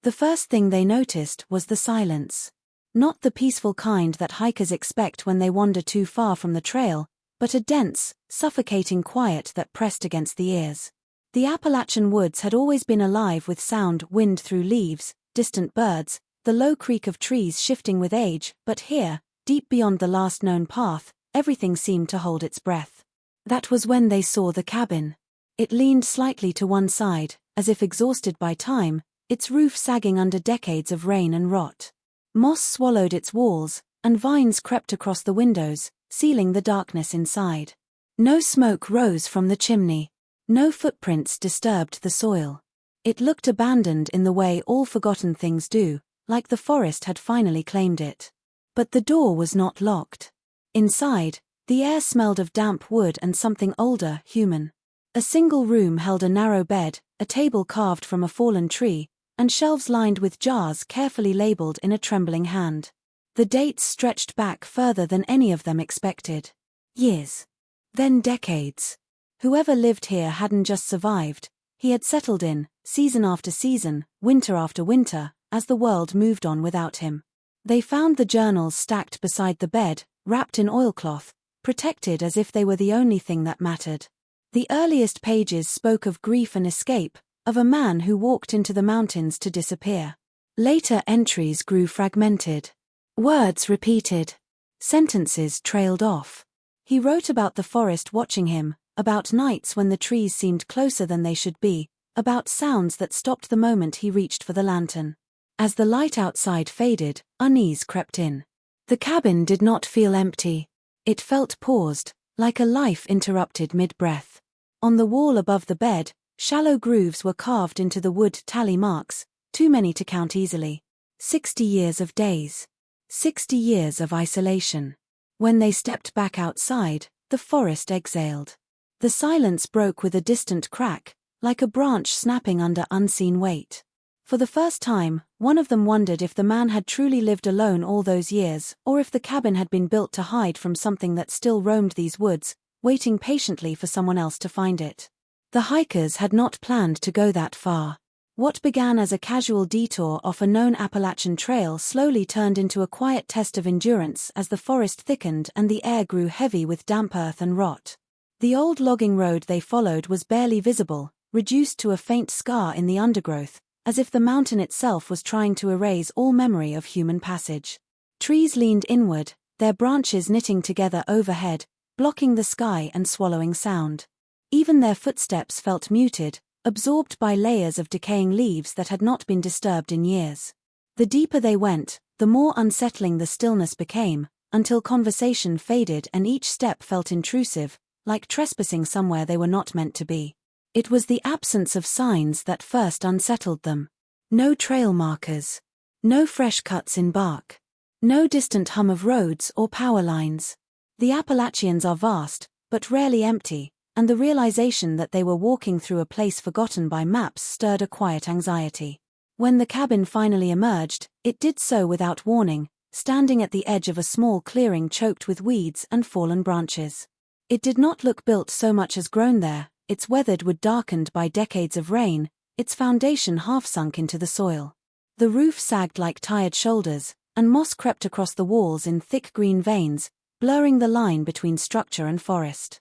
The first thing they noticed was the silence. Not the peaceful kind that hikers expect when they wander too far from the trail, but a dense, suffocating quiet that pressed against the ears. The Appalachian woods had always been alive with sound, wind through leaves, distant birds, the low creak of trees shifting with age, but here, deep beyond the last known path, everything seemed to hold its breath. That was when they saw the cabin. It leaned slightly to one side, as if exhausted by time, its roof sagging under decades of rain and rot. Moss swallowed its walls, and vines crept across the windows, sealing the darkness inside. No smoke rose from the chimney. No footprints disturbed the soil. It looked abandoned in the way all forgotten things do, like the forest had finally claimed it. But the door was not locked. Inside, the air smelled of damp wood and something older, human. A single room held a narrow bed, a table carved from a fallen tree, and shelves lined with jars carefully labeled in a trembling hand. The dates stretched back further than any of them expected. Years. Then decades. Whoever lived here hadn't just survived, he had settled in, season after season, winter after winter, as the world moved on without him. They found the journals stacked beside the bed, wrapped in oilcloth, protected as if they were the only thing that mattered. The earliest pages spoke of grief and escape, of a man who walked into the mountains to disappear. Later entries grew fragmented. Words repeated. Sentences trailed off. He wrote about the forest watching him, about nights when the trees seemed closer than they should be, about sounds that stopped the moment he reached for the lantern. As the light outside faded, unease crept in. The cabin did not feel empty. It felt paused, like a life interrupted mid-breath. On the wall above the bed, shallow grooves were carved into the wood tally marks, too many to count easily. 60 years of days. 60 years of isolation. When they stepped back outside, the forest exhaled. The silence broke with a distant crack, like a branch snapping under unseen weight. For the first time, one of them wondered if the man had truly lived alone all those years, or if the cabin had been built to hide from something that still roamed these woods, waiting patiently for someone else to find it. The hikers had not planned to go that far. What began as a casual detour off a known Appalachian trail slowly turned into a quiet test of endurance as the forest thickened and the air grew heavy with damp earth and rot. The old logging road they followed was barely visible, reduced to a faint scar in the undergrowth, as if the mountain itself was trying to erase all memory of human passage. Trees leaned inward, their branches knitting together overhead, blocking the sky and swallowing sound. Even their footsteps felt muted, absorbed by layers of decaying leaves that had not been disturbed in years. The deeper they went, the more unsettling the stillness became, until conversation faded and each step felt intrusive, like trespassing somewhere they were not meant to be. It was the absence of signs that first unsettled them. No trail markers. No fresh cuts in bark. No distant hum of roads or power lines. The Appalachians are vast, but rarely empty, and the realization that they were walking through a place forgotten by maps stirred a quiet anxiety. When the cabin finally emerged, it did so without warning, standing at the edge of a small clearing choked with weeds and fallen branches. It did not look built so much as grown there, its weathered wood darkened by decades of rain, its foundation half sunk into the soil. The roof sagged like tired shoulders, and moss crept across the walls in thick green veins, blurring the line between structure and forest.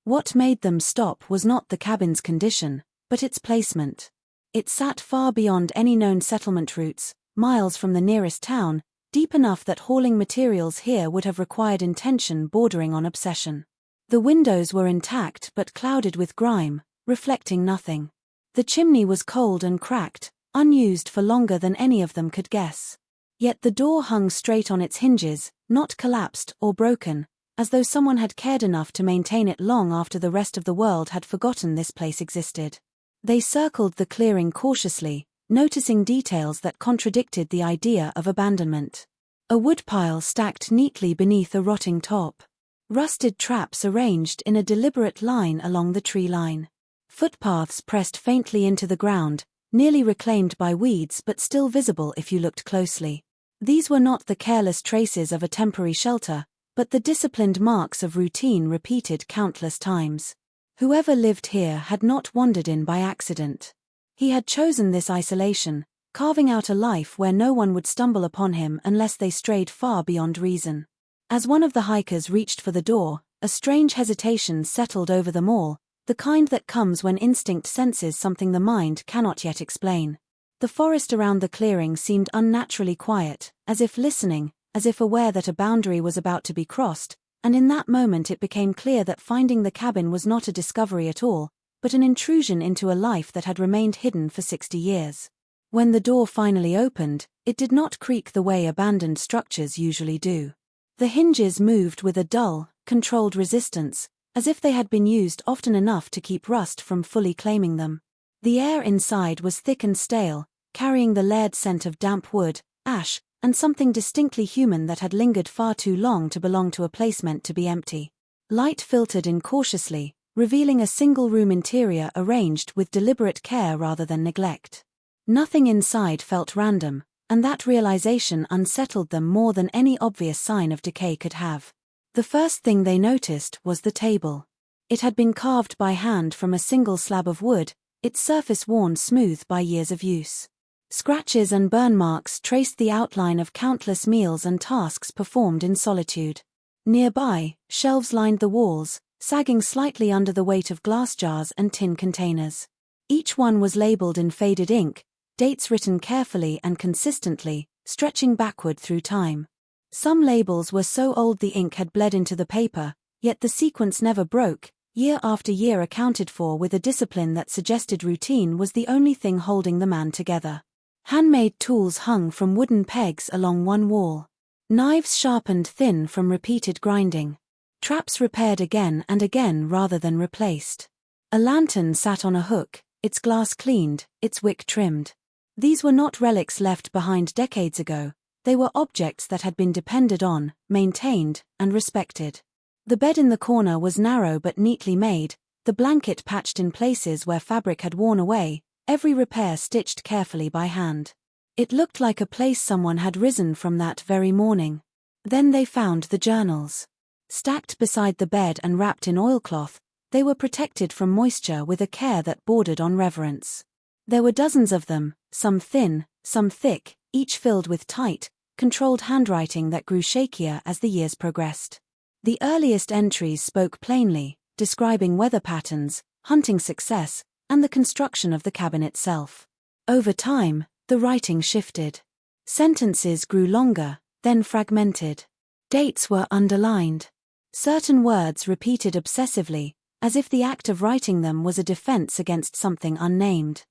What made them stop was not the cabin's condition, but its placement. It sat far beyond any known settlement routes, miles from the nearest town, deep enough that hauling materials here would have required intention bordering on obsession. The windows were intact but clouded with grime, reflecting nothing. The chimney was cold and cracked, unused for longer than any of them could guess. Yet the door hung straight on its hinges, not collapsed or broken, as though someone had cared enough to maintain it long after the rest of the world had forgotten this place existed. They circled the clearing cautiously, noticing details that contradicted the idea of abandonment. A woodpile stacked neatly beneath a rotting top. Rusted traps arranged in a deliberate line along the tree line. Footpaths pressed faintly into the ground, nearly reclaimed by weeds but still visible if you looked closely. These were not the careless traces of a temporary shelter, but the disciplined marks of routine repeated countless times. Whoever lived here had not wandered in by accident. He had chosen this isolation, carving out a life where no one would stumble upon him unless they strayed far beyond reason. As one of the hikers reached for the door, a strange hesitation settled over them all, the kind that comes when instinct senses something the mind cannot yet explain. The forest around the clearing seemed unnaturally quiet, as if listening, as if aware that a boundary was about to be crossed, and in that moment it became clear that finding the cabin was not a discovery at all, but an intrusion into a life that had remained hidden for 60 years. When the door finally opened, it did not creak the way abandoned structures usually do. The hinges moved with a dull, controlled resistance, as if they had been used often enough to keep rust from fully claiming them. The air inside was thick and stale, carrying the layered scent of damp wood, ash, and something distinctly human that had lingered far too long to belong to a place meant to be empty. Light filtered in cautiously, revealing a single-room interior arranged with deliberate care rather than neglect. Nothing inside felt random, and that realization unsettled them more than any obvious sign of decay could have. The first thing they noticed was the table. It had been carved by hand from a single slab of wood, its surface worn smooth by years of use. Scratches and burn marks traced the outline of countless meals and tasks performed in solitude. Nearby, shelves lined the walls, sagging slightly under the weight of glass jars and tin containers. Each one was labeled in faded ink, dates written carefully and consistently, stretching backward through time. Some labels were so old the ink had bled into the paper, yet the sequence never broke, year after year accounted for with a discipline that suggested routine was the only thing holding the man together. Handmade tools hung from wooden pegs along one wall. Knives sharpened thin from repeated grinding. Traps repaired again and again rather than replaced. A lantern sat on a hook, its glass cleaned, its wick trimmed. These were not relics left behind decades ago, they were objects that had been depended on, maintained, and respected. The bed in the corner was narrow but neatly made, the blanket patched in places where fabric had worn away, every repair stitched carefully by hand. It looked like a place someone had risen from that very morning. Then they found the journals. Stacked beside the bed and wrapped in oilcloth, they were protected from moisture with a care that bordered on reverence. There were dozens of them, some thin, some thick, each filled with tight, controlled handwriting that grew shakier as the years progressed. The earliest entries spoke plainly, describing weather patterns, hunting success, and the construction of the cabin itself. Over time, the writing shifted. Sentences grew longer, then fragmented. Dates were underlined. Certain words repeated obsessively, as if the act of writing them was a defense against something unnamed.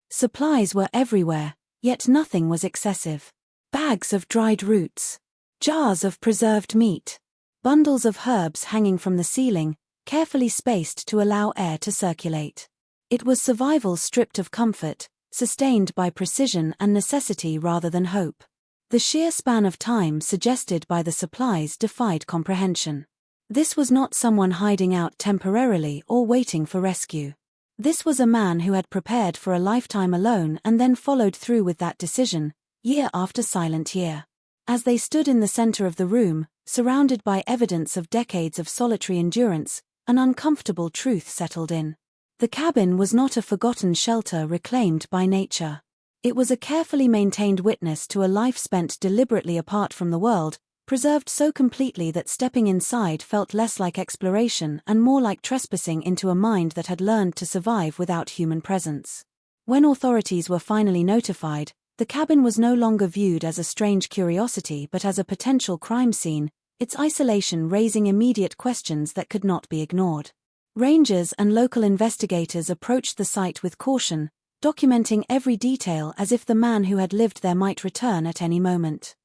Supplies were everywhere, yet nothing was excessive. Bags of dried roots. Jars of preserved meat. Bundles of herbs hanging from the ceiling, carefully spaced to allow air to circulate. It was survival stripped of comfort, sustained by precision and necessity rather than hope. The sheer span of time suggested by the supplies defied comprehension. This was not someone hiding out temporarily or waiting for rescue. This was a man who had prepared for a lifetime alone and then followed through with that decision, year after silent year. As they stood in the center of the room, surrounded by evidence of decades of solitary endurance, an uncomfortable truth settled in. The cabin was not a forgotten shelter reclaimed by nature. It was a carefully maintained witness to a life spent deliberately apart from the world, preserved so completely that stepping inside felt less like exploration and more like trespassing into a mind that had learned to survive without human presence. When authorities were finally notified, the cabin was no longer viewed as a strange curiosity but as a potential crime scene, its isolation raising immediate questions that could not be ignored. Rangers and local investigators approached the site with caution, documenting every detail as if the man who had lived there might return at any moment.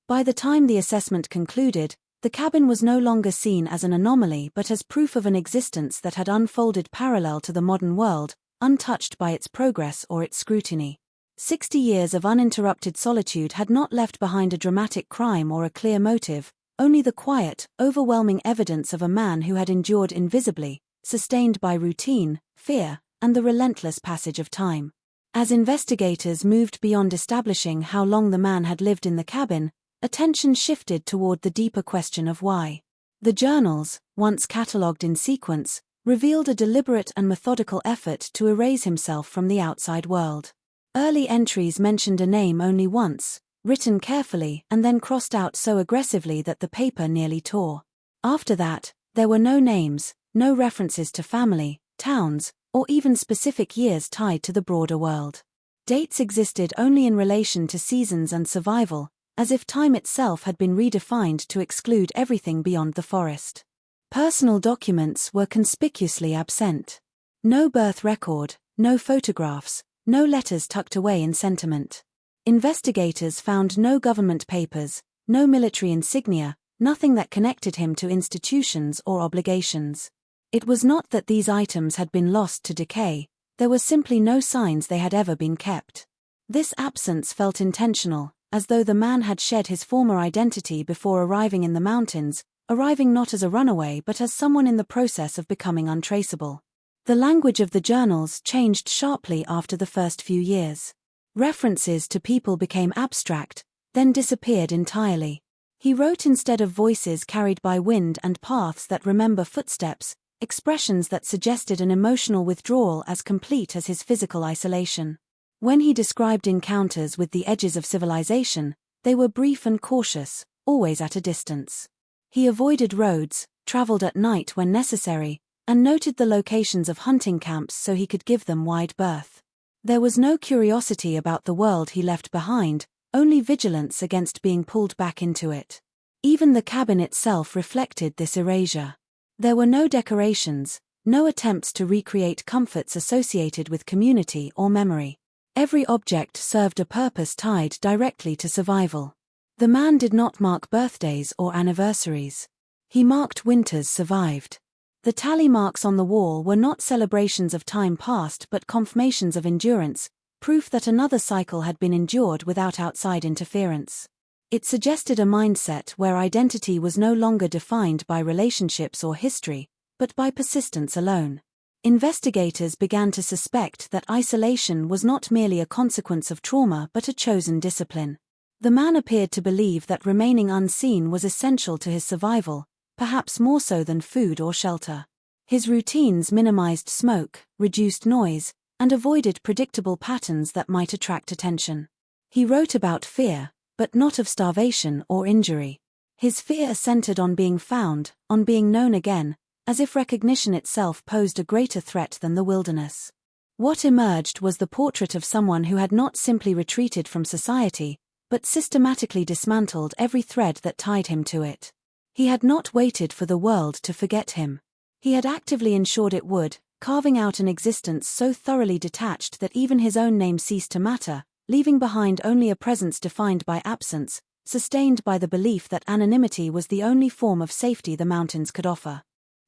By the time the assessment concluded, the cabin was no longer seen as an anomaly but as proof of an existence that had unfolded parallel to the modern world, untouched by its progress or its scrutiny. 60 years of uninterrupted solitude had not left behind a dramatic crime or a clear motive, only the quiet, overwhelming evidence of a man who had endured invisibly, sustained by routine, fear, and the relentless passage of time. As investigators moved beyond establishing how long the man had lived in the cabin, attention shifted toward the deeper question of why. The journals, once catalogued in sequence, revealed a deliberate and methodical effort to erase himself from the outside world. Early entries mentioned a name only once, written carefully and then crossed out so aggressively that the paper nearly tore. After that, there were no names, no references to family, towns, or even specific years tied to the broader world. Dates existed only in relation to seasons and survival, as if time itself had been redefined to exclude everything beyond the forest. Personal documents were conspicuously absent. No birth record, no photographs, no letters tucked away in sentiment. Investigators found no government papers, no military insignia, nothing that connected him to institutions or obligations. It was not that these items had been lost to decay, there were simply no signs they had ever been kept. This absence felt intentional, as though the man had shed his former identity before arriving in the mountains, arriving not as a runaway but as someone in the process of becoming untraceable. The language of the journals changed sharply after the first few years. References to people became abstract, then disappeared entirely. He wrote instead of voices carried by wind and paths that remember footsteps, expressions that suggested an emotional withdrawal as complete as his physical isolation. When he described encounters with the edges of civilization, they were brief and cautious, always at a distance. He avoided roads, traveled at night when necessary, and noted the locations of hunting camps so he could give them wide berth. There was no curiosity about the world he left behind, only vigilance against being pulled back into it. Even the cabin itself reflected this erasure. There were no decorations, no attempts to recreate comforts associated with community or memory. Every object served a purpose tied directly to survival. The man did not mark birthdays or anniversaries. He marked winters survived. The tally marks on the wall were not celebrations of time past but confirmations of endurance, proof that another cycle had been endured without outside interference. It suggested a mindset where identity was no longer defined by relationships or history, but by persistence alone. Investigators began to suspect that isolation was not merely a consequence of trauma but a chosen discipline. The man appeared to believe that remaining unseen was essential to his survival, perhaps more so than food or shelter. His routines minimized smoke, reduced noise, and avoided predictable patterns that might attract attention. He wrote about fear, but not of starvation or injury. His fear centered on being found, on being known again, as if recognition itself posed a greater threat than the wilderness. What emerged was the portrait of someone who had not simply retreated from society, but systematically dismantled every thread that tied him to it. He had not waited for the world to forget him. He had actively ensured it would, carving out an existence so thoroughly detached that even his own name ceased to matter, leaving behind only a presence defined by absence, sustained by the belief that anonymity was the only form of safety the mountains could offer.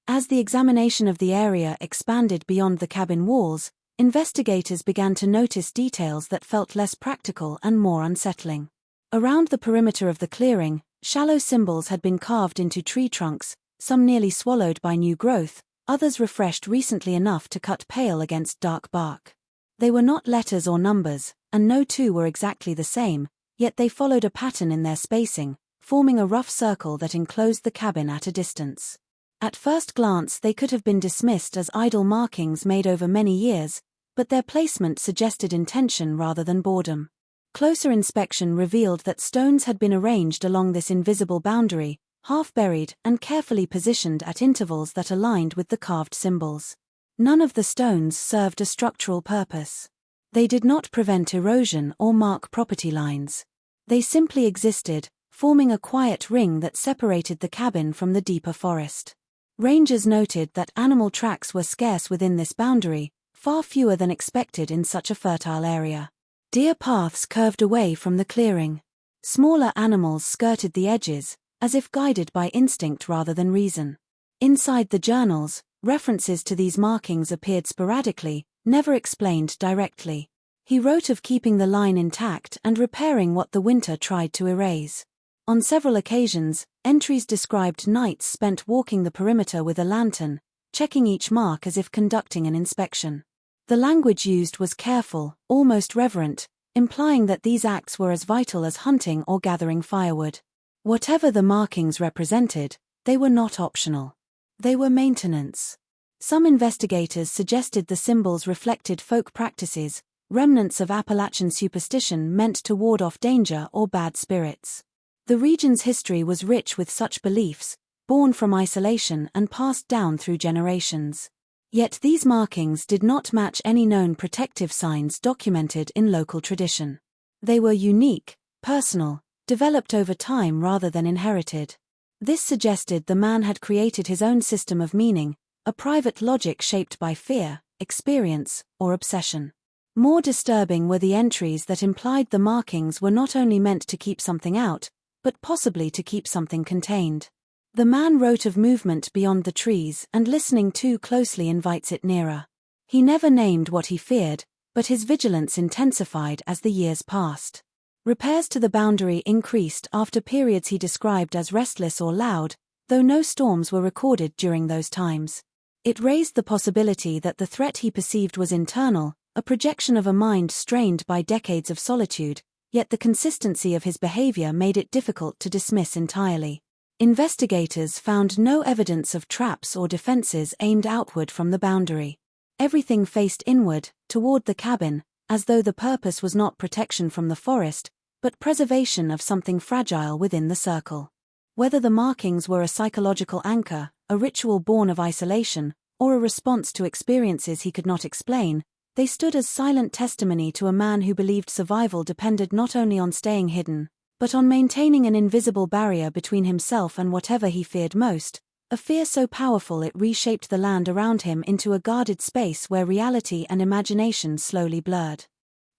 As the examination of the area expanded beyond the cabin walls, investigators began to notice details that felt less practical and more unsettling. Around the perimeter of the clearing, shallow symbols had been carved into tree trunks, some nearly swallowed by new growth, others refreshed recently enough to cut pale against dark bark. They were not letters or numbers, and no two were exactly the same, yet they followed a pattern in their spacing, forming a rough circle that enclosed the cabin at a distance. At first glance they could have been dismissed as idle markings made over many years, but their placement suggested intention rather than boredom. Closer inspection revealed that stones had been arranged along this invisible boundary, half buried and carefully positioned at intervals that aligned with the carved symbols. None of the stones served a structural purpose. They did not prevent erosion or mark property lines. They simply existed, forming a quiet ring that separated the cabin from the deeper forest. Rangers noted that animal tracks were scarce within this boundary, far fewer than expected in such a fertile area. Deer paths curved away from the clearing. Smaller animals skirted the edges, as if guided by instinct rather than reason. Inside the journals, references to these markings appeared sporadically, never explained directly. He wrote of keeping the line intact and repairing what the winter tried to erase. On several occasions, entries described nights spent walking the perimeter with a lantern, checking each mark as if conducting an inspection. The language used was careful, almost reverent, implying that these acts were as vital as hunting or gathering firewood. Whatever the markings represented, they were not optional. They were maintenance. Some investigators suggested the symbols reflected folk practices, remnants of Appalachian superstition meant to ward off danger or bad spirits. The region's history was rich with such beliefs, born from isolation and passed down through generations. Yet these markings did not match any known protective signs documented in local tradition. They were unique, personal, developed over time rather than inherited. This suggested the man had created his own system of meaning, a private logic shaped by fear, experience, or obsession. More disturbing were the entries that implied the markings were not only meant to keep something out, but possibly to keep something contained. The man wrote of movement beyond the trees, and listening too closely invites it nearer. He never named what he feared, but his vigilance intensified as the years passed. Repairs to the boundary increased after periods he described as restless or loud, though no storms were recorded during those times. It raised the possibility that the threat he perceived was internal, a projection of a mind strained by decades of solitude, yet the consistency of his behavior made it difficult to dismiss entirely. Investigators found no evidence of traps or defenses aimed outward from the boundary. Everything faced inward, toward the cabin, as though the purpose was not protection from the forest, but preservation of something fragile within the circle. Whether the markings were a psychological anchor, a ritual born of isolation, or a response to experiences he could not explain, they stood as silent testimony to a man who believed survival depended not only on staying hidden, but on maintaining an invisible barrier between himself and whatever he feared most, a fear so powerful it reshaped the land around him into a guarded space where reality and imagination slowly blurred.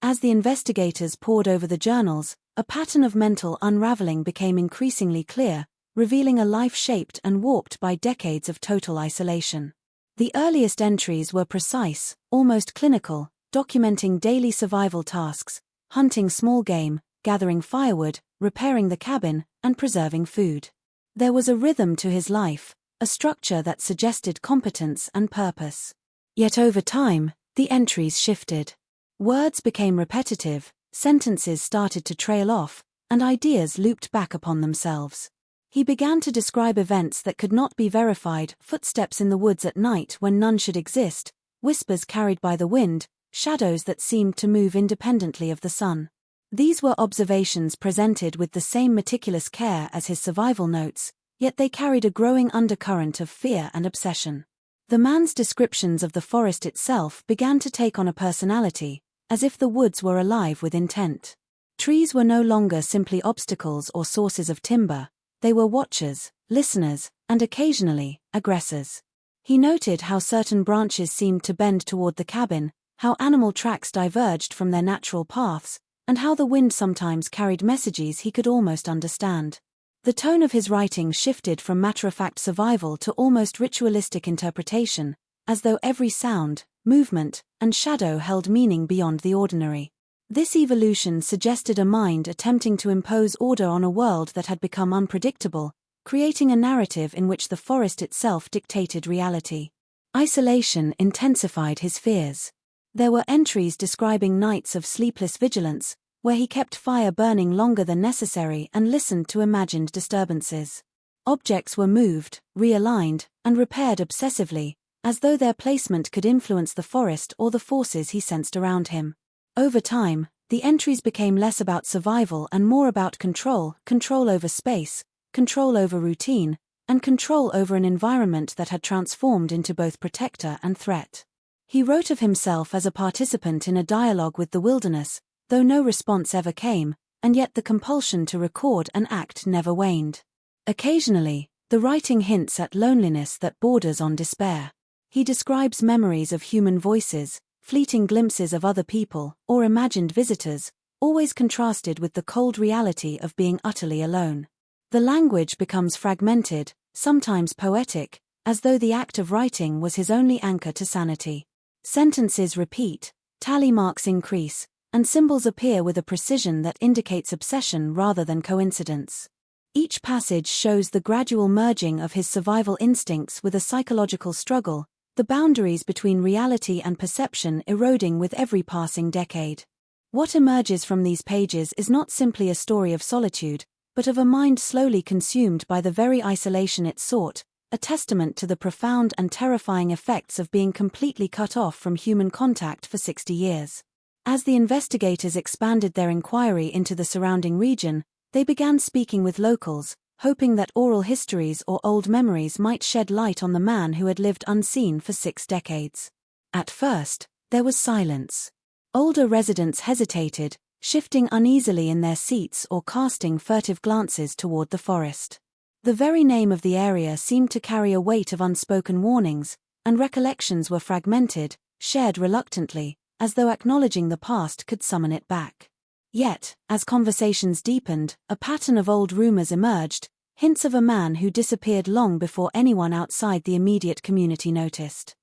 As the investigators pored over the journals, a pattern of mental unraveling became increasingly clear, revealing a life shaped and warped by decades of total isolation. The earliest entries were precise, almost clinical, documenting daily survival tasks, hunting small game, gathering firewood, repairing the cabin, and preserving food. There was a rhythm to his life, a structure that suggested competence and purpose. Yet over time, the entries shifted. Words became repetitive, sentences started to trail off, and ideas looped back upon themselves. He began to describe events that could not be verified, footsteps in the woods at night when none should exist, whispers carried by the wind, shadows that seemed to move independently of the sun. These were observations presented with the same meticulous care as his survival notes, yet they carried a growing undercurrent of fear and obsession. The man's descriptions of the forest itself began to take on a personality, as if the woods were alive with intent. Trees were no longer simply obstacles or sources of timber, they were watchers, listeners, and occasionally, aggressors. He noted how certain branches seemed to bend toward the cabin, how animal tracks diverged from their natural paths, and how the wind sometimes carried messages he could almost understand. The tone of his writing shifted from matter-of-fact survival to almost ritualistic interpretation, as though every sound, movement, and shadow held meaning beyond the ordinary. This evolution suggested a mind attempting to impose order on a world that had become unpredictable, creating a narrative in which the forest itself dictated reality. Isolation intensified his fears. There were entries describing nights of sleepless vigilance, where he kept fire burning longer than necessary and listened to imagined disturbances. Objects were moved, realigned, and repaired obsessively, as though their placement could influence the forest or the forces he sensed around him. Over time, the entries became less about survival and more about control over space, control over routine, and control over an environment that had transformed into both protector and threat. He wrote of himself as a participant in a dialogue with the wilderness, though no response ever came, and yet the compulsion to record and act never waned. Occasionally, the writing hints at loneliness that borders on despair. He describes memories of human voices, fleeting glimpses of other people, or imagined visitors, always contrasted with the cold reality of being utterly alone. The language becomes fragmented, sometimes poetic, as though the act of writing was his only anchor to sanity. Sentences repeat, tally marks increase, and symbols appear with a precision that indicates obsession rather than coincidence. Each passage shows the gradual merging of his survival instincts with a psychological struggle, the boundaries between reality and perception eroding with every passing decade. What emerges from these pages is not simply a story of solitude, but of a mind slowly consumed by the very isolation it sought, a testament to the profound and terrifying effects of being completely cut off from human contact for 60 years. As the investigators expanded their inquiry into the surrounding region, they began speaking with locals, hoping that oral histories or old memories might shed light on the man who had lived unseen for 6 decades. At first, there was silence. Older residents hesitated, shifting uneasily in their seats or casting furtive glances toward the forest. The very name of the area seemed to carry a weight of unspoken warnings, and recollections were fragmented, shared reluctantly, as though acknowledging the past could summon it back. Yet, as conversations deepened, a pattern of old rumors emerged, hints of a man who disappeared long before anyone outside the immediate community noticed.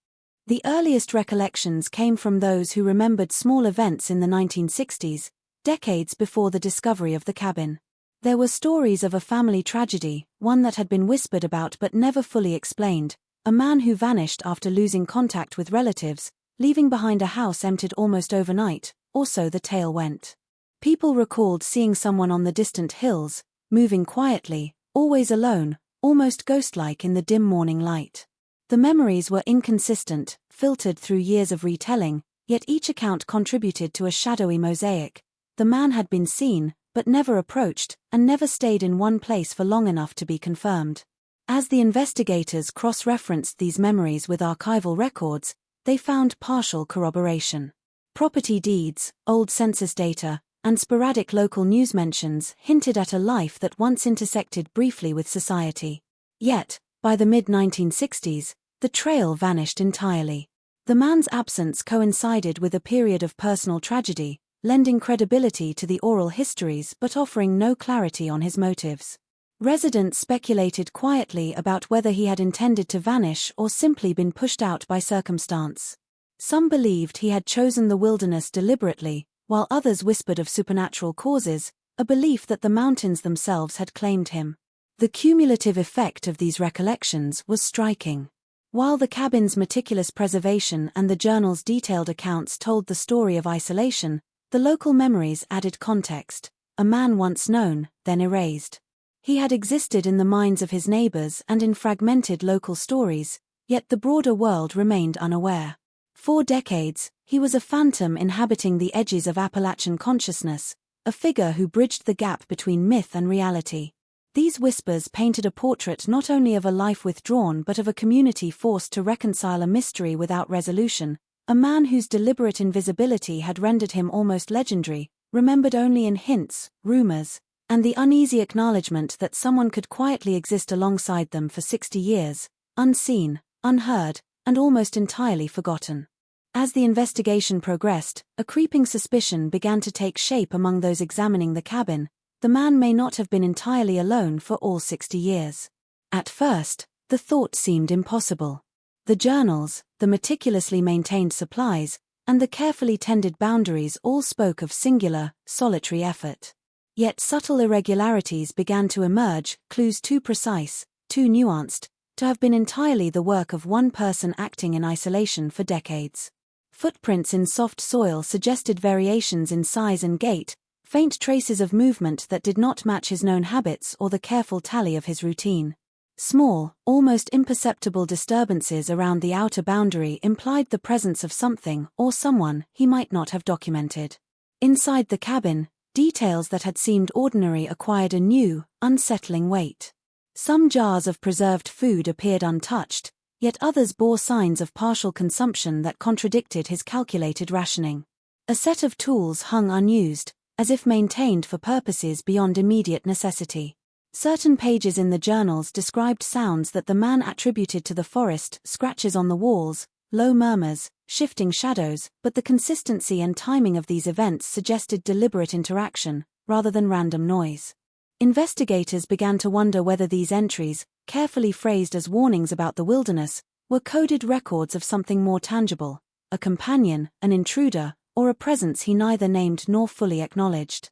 The earliest recollections came from those who remembered small events in the 1960s, decades before the discovery of the cabin. There were stories of a family tragedy, one that had been whispered about but never fully explained, a man who vanished after losing contact with relatives, leaving behind a house emptied almost overnight, or so the tale went. People recalled seeing someone on the distant hills, moving quietly, always alone, almost ghost-like in the dim morning light. The memories were inconsistent, filtered through years of retelling, yet each account contributed to a shadowy mosaic. The man had been seen, but never approached, and never stayed in one place for long enough to be confirmed. As the investigators cross-referenced these memories with archival records, they found partial corroboration. Property deeds, old census data, and sporadic local news mentions hinted at a life that once intersected briefly with society. Yet, by the mid-1960s, the trail vanished entirely. The man's absence coincided with a period of personal tragedy, lending credibility to the oral histories but offering no clarity on his motives. Residents speculated quietly about whether he had intended to vanish or simply been pushed out by circumstance. Some believed he had chosen the wilderness deliberately, while others whispered of supernatural causes, a belief that the mountains themselves had claimed him. The cumulative effect of these recollections was striking. While the cabin's meticulous preservation and the journal's detailed accounts told the story of isolation, the local memories added context. A man once known, then erased. He had existed in the minds of his neighbors and in fragmented local stories, yet the broader world remained unaware. For decades, he was a phantom inhabiting the edges of Appalachian consciousness, a figure who bridged the gap between myth and reality. These whispers painted a portrait not only of a life withdrawn but of a community forced to reconcile a mystery without resolution, a man whose deliberate invisibility had rendered him almost legendary, remembered only in hints, rumors, and the uneasy acknowledgement that someone could quietly exist alongside them for 60 years, unseen, unheard, and almost entirely forgotten. As the investigation progressed, a creeping suspicion began to take shape among those examining the cabin. The man may not have been entirely alone for all 60 years. At first, the thought seemed impossible. The journals, the meticulously maintained supplies, and the carefully tended boundaries all spoke of singular, solitary effort. Yet subtle irregularities began to emerge, clues too precise, too nuanced, to have been entirely the work of one person acting in isolation for decades. Footprints in soft soil suggested variations in size and gait, faint traces of movement that did not match his known habits or the careful tally of his routine. Small, almost imperceptible disturbances around the outer boundary implied the presence of something or someone he might not have documented. Inside the cabin, details that had seemed ordinary acquired a new, unsettling weight. Some jars of preserved food appeared untouched, yet others bore signs of partial consumption that contradicted his calculated rationing. A set of tools hung unused, as if maintained for purposes beyond immediate necessity. Certain pages in the journals described sounds that the man attributed to the forest, scratches on the walls, low murmurs, shifting shadows, but the consistency and timing of these events suggested deliberate interaction, rather than random noise. Investigators began to wonder whether these entries, carefully phrased as warnings about the wilderness, were coded records of something more tangible, a companion, an intruder, or a presence he neither named nor fully acknowledged.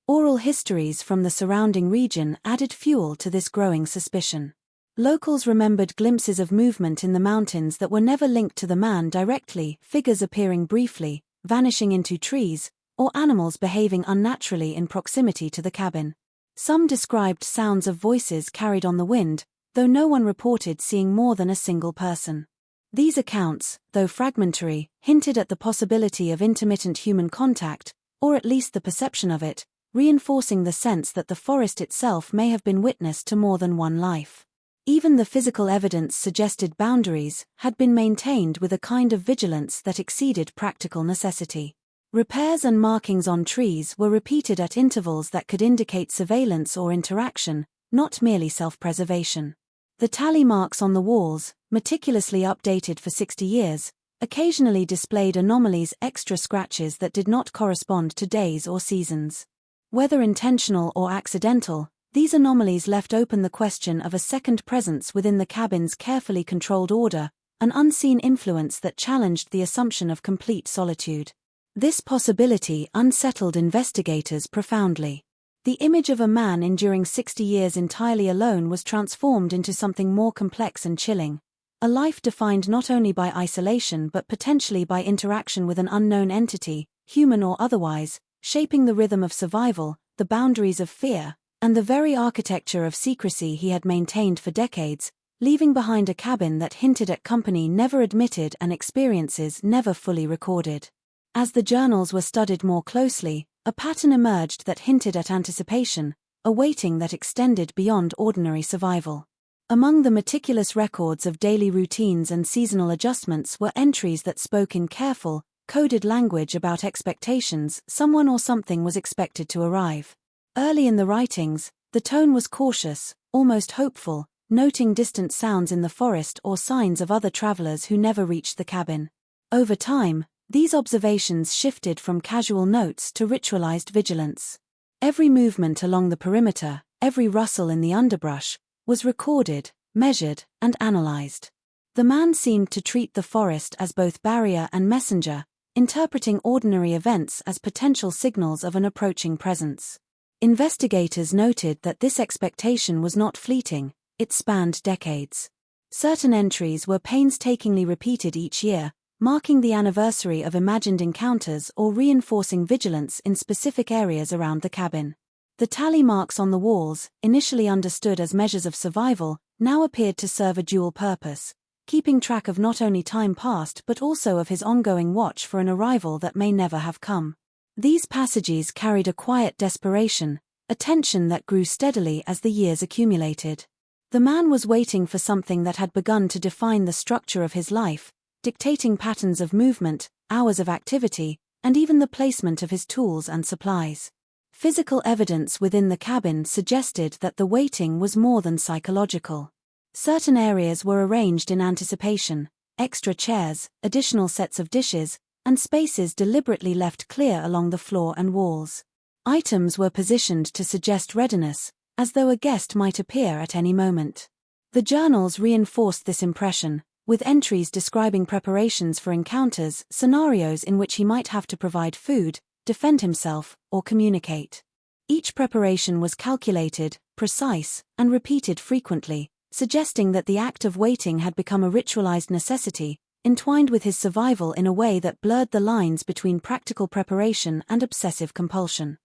Oral histories from the surrounding region added fuel to this growing suspicion. Locals remembered glimpses of movement in the mountains that were never linked to the man directly, figures appearing briefly, vanishing into trees, or animals behaving unnaturally in proximity to the cabin. Some described sounds of voices carried on the wind, though no one reported seeing more than a single person. These accounts, though fragmentary, hinted at the possibility of intermittent human contact, or at least the perception of it, reinforcing the sense that the forest itself may have been witness to more than one life. Even the physical evidence suggested boundaries had been maintained with a kind of vigilance that exceeded practical necessity. Repairs and markings on trees were repeated at intervals that could indicate surveillance or interaction, not merely self-preservation. The tally marks on the walls, meticulously updated for 60 years, occasionally displayed anomalies, extra scratches that did not correspond to days or seasons. Whether intentional or accidental, these anomalies left open the question of a second presence within the cabin's carefully controlled order, an unseen influence that challenged the assumption of complete solitude. This possibility unsettled investigators profoundly. The image of a man enduring 60 years entirely alone was transformed into something more complex and chilling, a life defined not only by isolation but potentially by interaction with an unknown entity, human or otherwise, shaping the rhythm of survival, the boundaries of fear, and the very architecture of secrecy he had maintained for decades, leaving behind a cabin that hinted at company never admitted and experiences never fully recorded. As the journals were studied more closely, a pattern emerged that hinted at anticipation, a waiting that extended beyond ordinary survival. Among the meticulous records of daily routines and seasonal adjustments were entries that spoke in careful, coded language about expectations. Someone or something was expected to arrive. Early in the writings, the tone was cautious, almost hopeful, noting distant sounds in the forest or signs of other travelers who never reached the cabin. Over time, these observations shifted from casual notes to ritualized vigilance. Every movement along the perimeter, every rustle in the underbrush, was recorded, measured, and analyzed. The man seemed to treat the forest as both barrier and messenger, interpreting ordinary events as potential signals of an approaching presence. Investigators noted that this expectation was not fleeting, it spanned decades. Certain entries were painstakingly repeated each year, marking the anniversary of imagined encounters or reinforcing vigilance in specific areas around the cabin. The tally marks on the walls, initially understood as measures of survival, now appeared to serve a dual purpose, keeping track of not only time past but also of his ongoing watch for an arrival that may never have come. These passages carried a quiet desperation, a tension that grew steadily as the years accumulated. The man was waiting for something that had begun to define the structure of his life, dictating patterns of movement, hours of activity, and even the placement of his tools and supplies. Physical evidence within the cabin suggested that the waiting was more than psychological. Certain areas were arranged in anticipation, extra chairs, additional sets of dishes, and spaces deliberately left clear along the floor and walls. Items were positioned to suggest readiness, as though a guest might appear at any moment. The journals reinforced this impression, with entries describing preparations for encounters, scenarios in which he might have to provide food, defend himself, or communicate. Each preparation was calculated, precise, and repeated frequently, suggesting that the act of waiting had become a ritualized necessity, entwined with his survival in a way that blurred the lines between practical preparation and obsessive compulsion.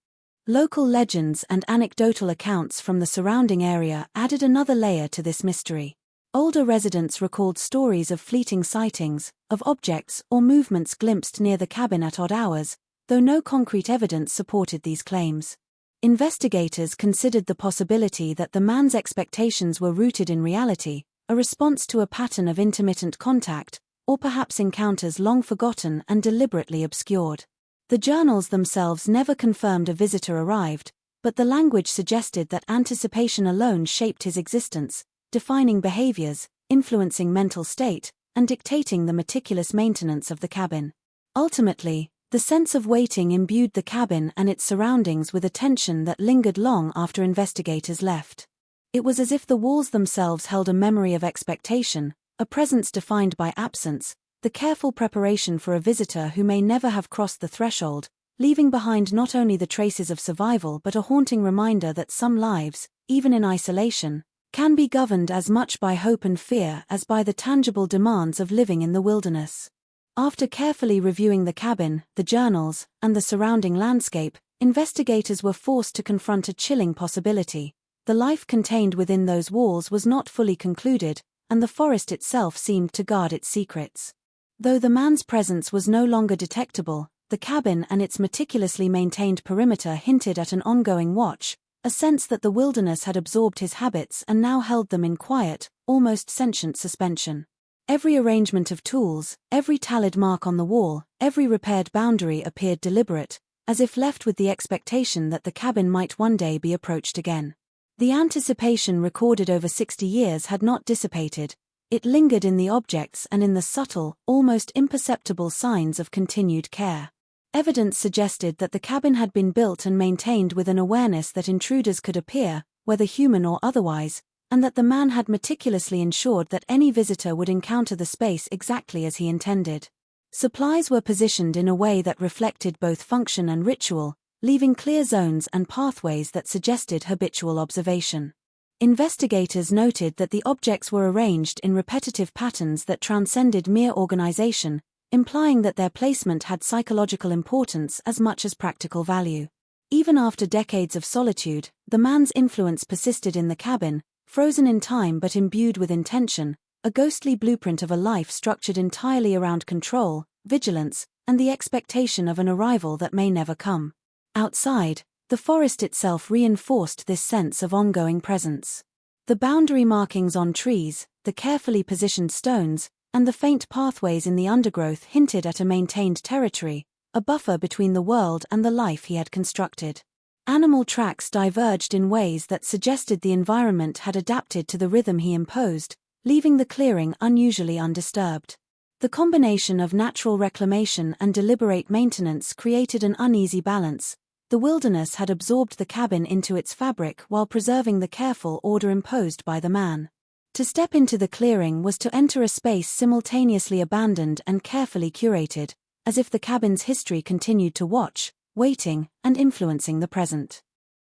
Local legends and anecdotal accounts from the surrounding area added another layer to this mystery. Older residents recalled stories of fleeting sightings, of objects or movements glimpsed near the cabin at odd hours, though no concrete evidence supported these claims. Investigators considered the possibility that the man's expectations were rooted in reality, a response to a pattern of intermittent contact, or perhaps encounters long forgotten and deliberately obscured. The journals themselves never confirmed a visitor arrived, but the language suggested that anticipation alone shaped his existence, defining behaviors, influencing mental state, and dictating the meticulous maintenance of the cabin. Ultimately, the sense of waiting imbued the cabin and its surroundings with a tension that lingered long after investigators left. It was as if the walls themselves held a memory of expectation, a presence defined by absence, the careful preparation for a visitor who may never have crossed the threshold, leaving behind not only the traces of survival but a haunting reminder that some lives, even in isolation, can be governed as much by hope and fear as by the tangible demands of living in the wilderness. After carefully reviewing the cabin, the journals, and the surrounding landscape, investigators were forced to confront a chilling possibility. The life contained within those walls was not fully concluded, and the forest itself seemed to guard its secrets. Though the man's presence was no longer detectable, the cabin and its meticulously maintained perimeter hinted at an ongoing watch, a sense that the wilderness had absorbed his habits and now held them in quiet, almost sentient suspension. Every arrangement of tools, every tallied mark on the wall, every repaired boundary appeared deliberate, as if left with the expectation that the cabin might one day be approached again. The anticipation recorded over 60 years had not dissipated. It lingered in the objects and in the subtle, almost imperceptible signs of continued care. Evidence suggested that the cabin had been built and maintained with an awareness that intruders could appear, whether human or otherwise, and that the man had meticulously ensured that any visitor would encounter the space exactly as he intended. Supplies were positioned in a way that reflected both function and ritual, leaving clear zones and pathways that suggested habitual observation. Investigators noted that the objects were arranged in repetitive patterns that transcended mere organization, implying that their placement had psychological importance as much as practical value. Even after decades of solitude, the man's influence persisted in the cabin, frozen in time but imbued with intention, a ghostly blueprint of a life structured entirely around control, vigilance, and the expectation of an arrival that may never come. Outside, the forest itself reinforced this sense of ongoing presence. The boundary markings on trees, the carefully positioned stones, and the faint pathways in the undergrowth hinted at a maintained territory, a buffer between the world and the life he had constructed. Animal tracks diverged in ways that suggested the environment had adapted to the rhythm he imposed, leaving the clearing unusually undisturbed. The combination of natural reclamation and deliberate maintenance created an uneasy balance. The wilderness had absorbed the cabin into its fabric while preserving the careful order imposed by the man. To step into the clearing was to enter a space simultaneously abandoned and carefully curated, as if the cabin's history continued to watch, waiting, and influencing the present.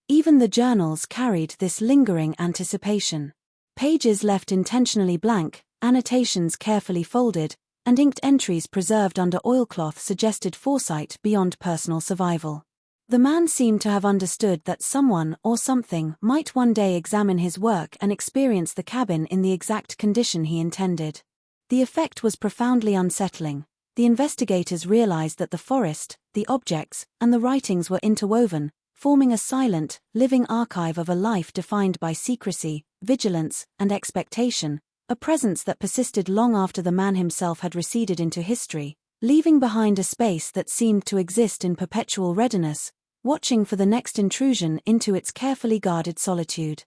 Even the journals carried this lingering anticipation. Pages left intentionally blank, annotations carefully folded, and inked entries preserved under oilcloth suggested foresight beyond personal survival. The man seemed to have understood that someone or something might one day examine his work and experience the cabin in the exact condition he intended. The effect was profoundly unsettling. The investigators realized that the forest, the objects, and the writings were interwoven, forming a silent, living archive of a life defined by secrecy, vigilance, and expectation, a presence that persisted long after the man himself had receded into history, leaving behind a space that seemed to exist in perpetual readiness, watching for the next intrusion into its carefully guarded solitude.